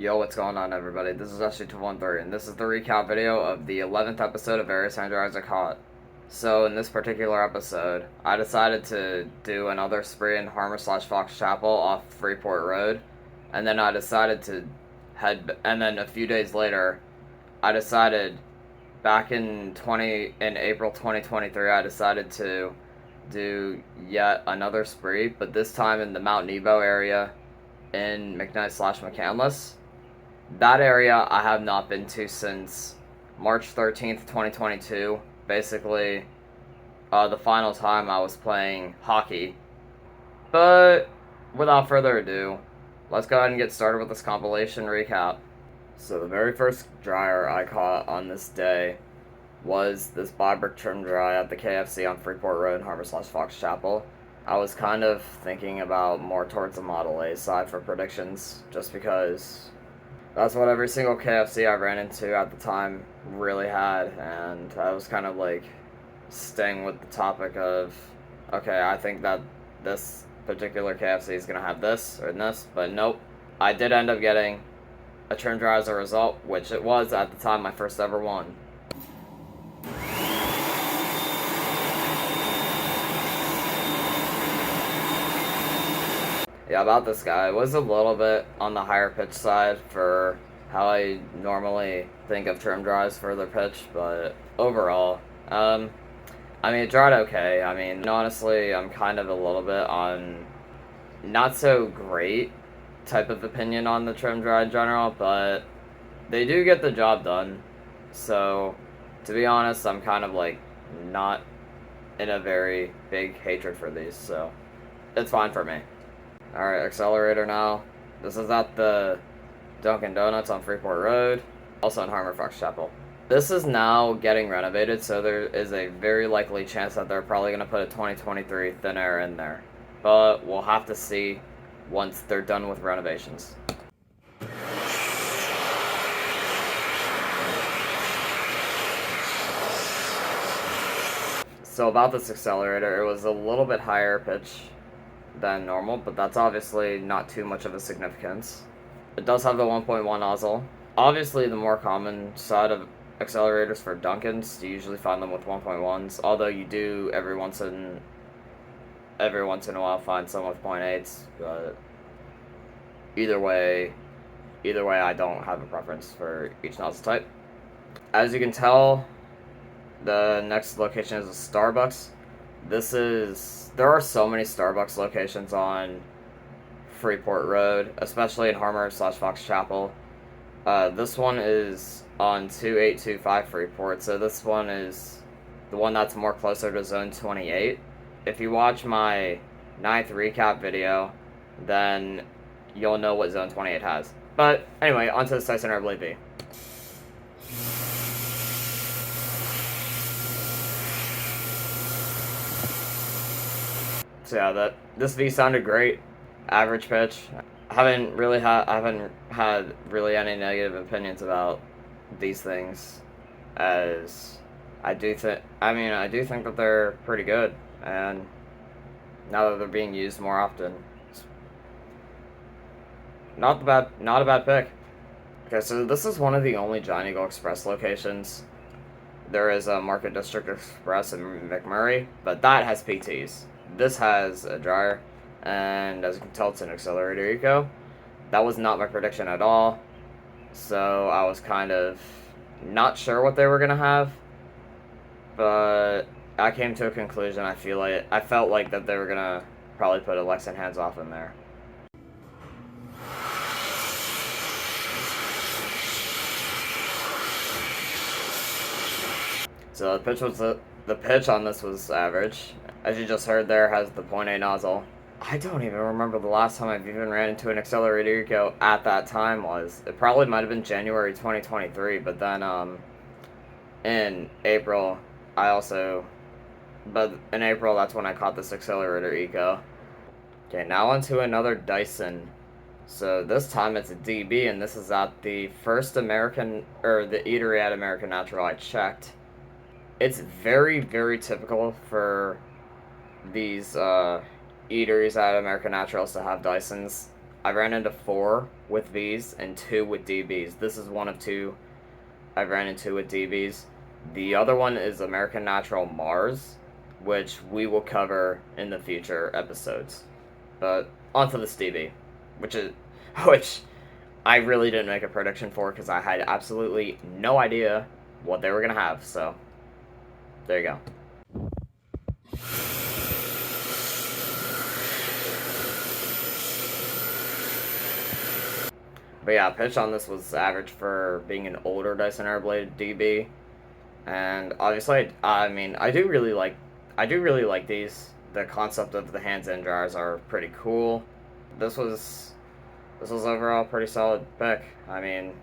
Yo, what's going on, everybody? This is Ashley213, and this is the recap video of the 11th episode of Various Androids Are Caught. So, in this particular episode, I decided to do another spree in Harmer/Fox Chapel off Freeport Road, and then I decided to and then a few days later, I decided, back in April 2023, I decided to do yet another spree, but this time in the Mount Nebo area in McKnight/McCandless. That area I have not been to since March 13th, 2022. Basically, the final time I was playing hockey. But without further ado, let's go ahead and get started with this compilation recap. So the very first dryer I caught on this day was this Bybrick trim dry at the KFC on Freeport Road, Harmer/Fox Chapel. I was kind of thinking about more towards the Model A side for predictions, just because that's what every single KFC I ran into at the time really had, and I was kind of like staying with the topic of, okay, I think that this particular KFC is going to have this or this, but nope. I did end up getting a trim dry as a result, which it was at the time my first ever one. Yeah, about this guy, it was a little bit on the higher pitch side for how I normally think of trim dries for their pitch, but overall, I mean, it dried okay. I mean, honestly, I'm kind of a little bit on not so great type of opinion on the trim dry in general, but they do get the job done. So, to be honest, I'm kind of like not in a very big hatred for these, so it's fine for me. Alright, accelerator now. This is at the Dunkin' Donuts on Freeport Road, also in Harmer/Fox Chapel. This is now getting renovated, so there is a very likely chance that they're probably going to put a 2023 thin air in there. But we'll have to see once they're done with renovations. So about this accelerator, it was a little bit higher pitch than normal, but that's obviously not too much of a significance. It does have the 1.1 nozzle. Obviously, the more common side of accelerators for Dunkins, you usually find them with 1.1s, although you do every once in a while find some with 0.8s, but either way I don't have a preference for each nozzle type. As you can tell, the next location is a Starbucks. There are so many Starbucks locations on Freeport Road, especially in Harmer/Fox Chapel. This one is on 2825 Freeport, so this one is the one that's more closer to Zone 28. If you watch my 9th recap video, then you'll know what Zone 28 has. But anyway, onto the Tyson Airblade V. So yeah, this V sounded great. Average pitch. I haven't had really any negative opinions about these things, as I do think that they're pretty good, and now that they're being used more often, it's not a bad pick. Okay, so this is one of the only Giant Eagle Express locations. There is a Market District Express in McMurray, but that has PTs. This has a dryer, and as you can tell, it's an accelerator eco. That was not my prediction at all, so I was kind of not sure what they were gonna have, but I came to a conclusion. I felt like that they were gonna probably put a Lexan hands-off in there. So the pitch on this was average. As you just heard, there has the 0.8 nozzle. I don't even remember the last time I've even ran into an accelerator eco at that time was. It probably might have been January 2023, but then in April that's when I caught this accelerator eco. Okay, now onto another Dyson. So this time it's a DB, and this is at the the eatery at American Natural I checked. It's very, very typical for these eateries at American Naturals to have Dysons. I ran into 4 with Vs and 2 with DBs. This is one of 2 I ran into with DBs. The other one is American Natural Mars, which we will cover in the future episodes. But onto this DB, which I really didn't make a prediction for because I had absolutely no idea what they were gonna have. So there you go. But yeah, pitch on this was average for being an older Dyson Airblade DB, and obviously, I do really like these. The concept of the hands-in dryers are pretty cool. This was overall a pretty solid pick. I mean,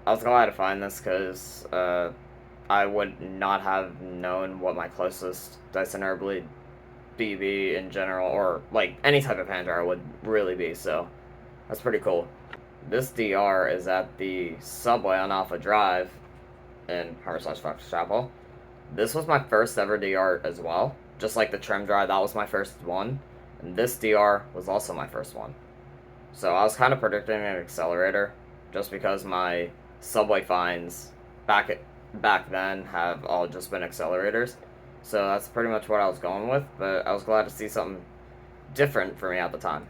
I was glad to find this because I would not have known what my closest Dyson Airblade DB in general, or like any type of hand dryer, would really be. So that's pretty cool. This DR is at the Subway on Alpha Drive in Harvard/Fox Chapel. This was my first ever DR as well. Just like the trim dry, that was my first one. And this DR was also my first one. So I was kind of predicting an accelerator, just because my Subway finds back then have all just been accelerators. So that's pretty much what I was going with, but I was glad to see something different for me at the time.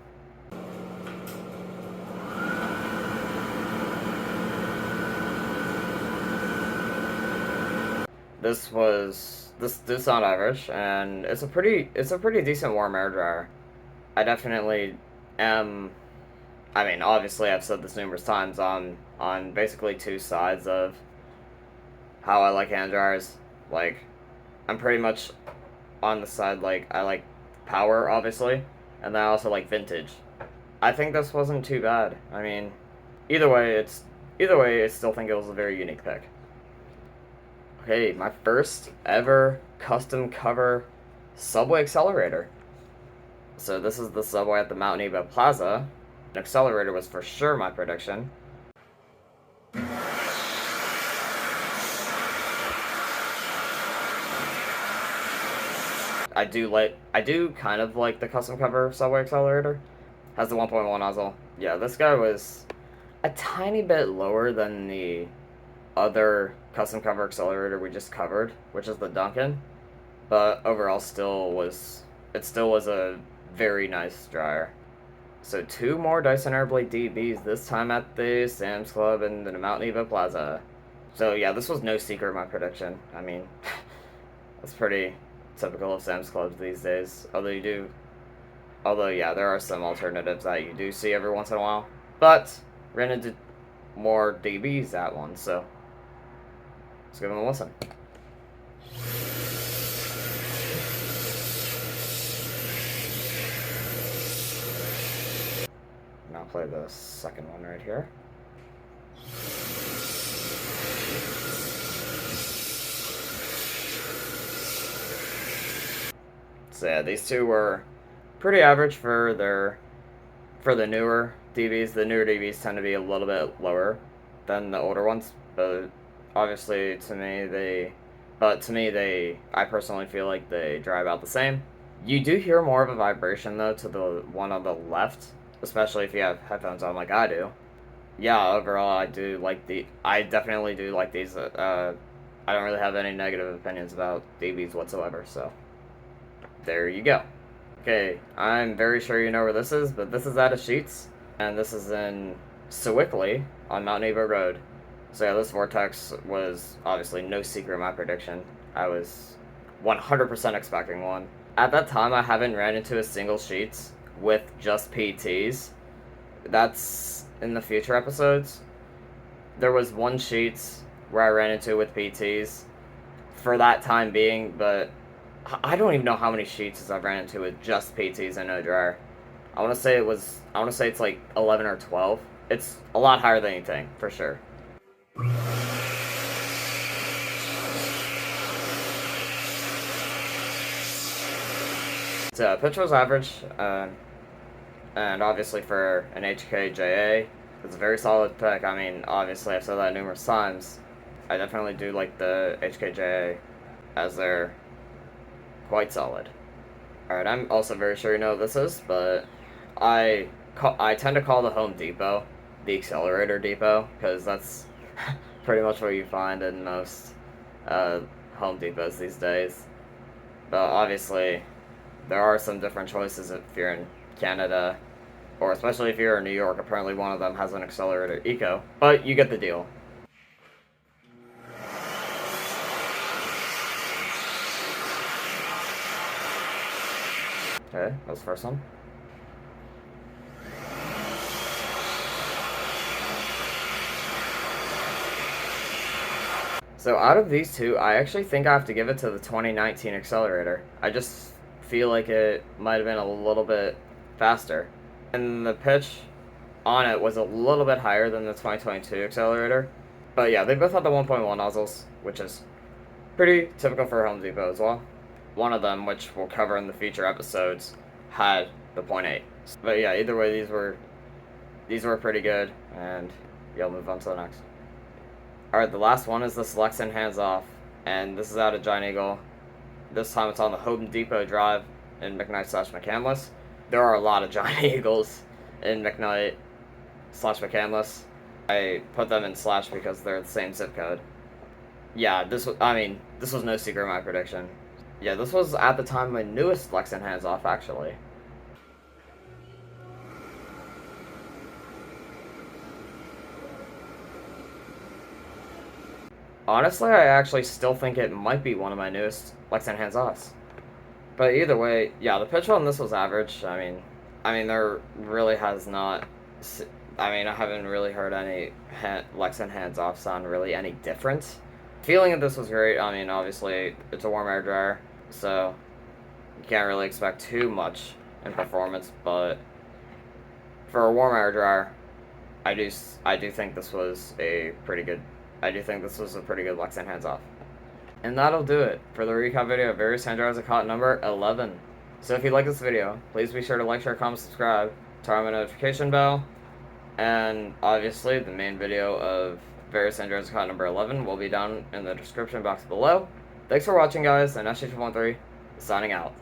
This on average, and it's a pretty decent warm air dryer. I definitely am. I mean, obviously, I've said this numerous times on basically 2 sides of how I like hand dryers. Like, I'm pretty much on the side like I like power, obviously, and then I also like vintage. I think this wasn't too bad. I mean, either way, I still think it was a very unique pick. Okay, my first ever custom cover Subway accelerator. So this is the Subway at the Mount Nebo Plaza. An accelerator was for sure my prediction. I do kind of like the custom cover Subway accelerator. Has the 1.1 nozzle. Yeah, this guy was a tiny bit lower than the other custom cover accelerator we just covered, which is the Duncan, but overall it still was a very nice dryer. So 2 more Dyson Airblade DBs, this time at the Sam's Club in the Mount Nebo Plaza. So yeah, this was no secret my prediction. I mean, that's pretty typical of Sam's Clubs these days. Although yeah, there are some alternatives that you do see every once in a while. But ran into more DBs at one, so let's give them a listen. Now play the second one right here. So yeah, these 2 were pretty average for the newer DBs. The newer DBs tend to be a little bit lower than the older ones, but obviously to me I personally feel like they dry about the same. You do hear more of a vibration though to the one on the left, especially if you have headphones on like I do. Yeah, overall I definitely do like these. I don't really have any negative opinions about DBs whatsoever, so there you go. Okay, I'm very sure you know where this is, but this is out of Sheetz, and this is in Sewickley on Mount Nebo Road. So yeah, this Vortex was obviously no secret in my prediction. I was 100% expecting one. At that time, I haven't ran into a single Sheetz with just PTs. That's in the future episodes. There was one Sheetz where I ran into with PTs for that time being, but I don't even know how many Sheetz I've ran into with just PTs and no dryer. I want to say it's like 11 or 12. It's a lot higher than anything, for sure. So pitch was average, and obviously for an HKJA, it's a very solid pick. I mean, obviously I've said that numerous times. I definitely do like the HKJA, as they're quite solid. Alright, I'm also very sure you know what this is, but I I tend to call the Home Depot the Accelerator Depot, because that's pretty much what you find in most Home Depots these days. But obviously, there are some different choices if you're in Canada, or especially if you're in New York. Apparently, one of them has an Accelerator Eco, but you get the deal. Okay, that was the first one. So out of these two, I actually think I have to give it to the 2019 Accelerator. I just feel like it might have been a little bit faster. And the pitch on it was a little bit higher than the 2022 Accelerator. But yeah, they both had the 1.1 nozzles, which is pretty typical for Home Depot as well. One of them, which we'll cover in the future episodes, had the 0.8. But yeah, either way, these were pretty good, and yeah, I'll move on to the next. Alright, the last one is this Lexan Hands Off, and this is out of Giant Eagle. This time it's on the Home Depot Drive in McKnight/McCandless. There are a lot of Giant Eagles in McKnight/McCandless. I put them in slash because they're the same zip code. Yeah, this was no secret my prediction. Yeah, this was at the time my newest Lexan Hands Off, actually. Honestly, I actually still think it might be one of my newest Lexan Hands Offs. But either way, yeah, the pitch on this was average. I mean, there really has not. I haven't really heard any Lexan Hands Off sound really any different. Feeling that this was great. I mean, obviously it's a warm air dryer, so you can't really expect too much in performance. But for a warm air dryer, I do think this was a pretty good. I do think this was a pretty good Lexan Hands Off. And that'll do it for the recap video of various hand dryers I caught number 11. So if you like this video, please be sure to like, share, comment, subscribe, turn on the notification bell, and obviously the main video of various hand dryers I caught number 11 will be down in the description box below. Thanks for watching, guys, and SH13 signing out.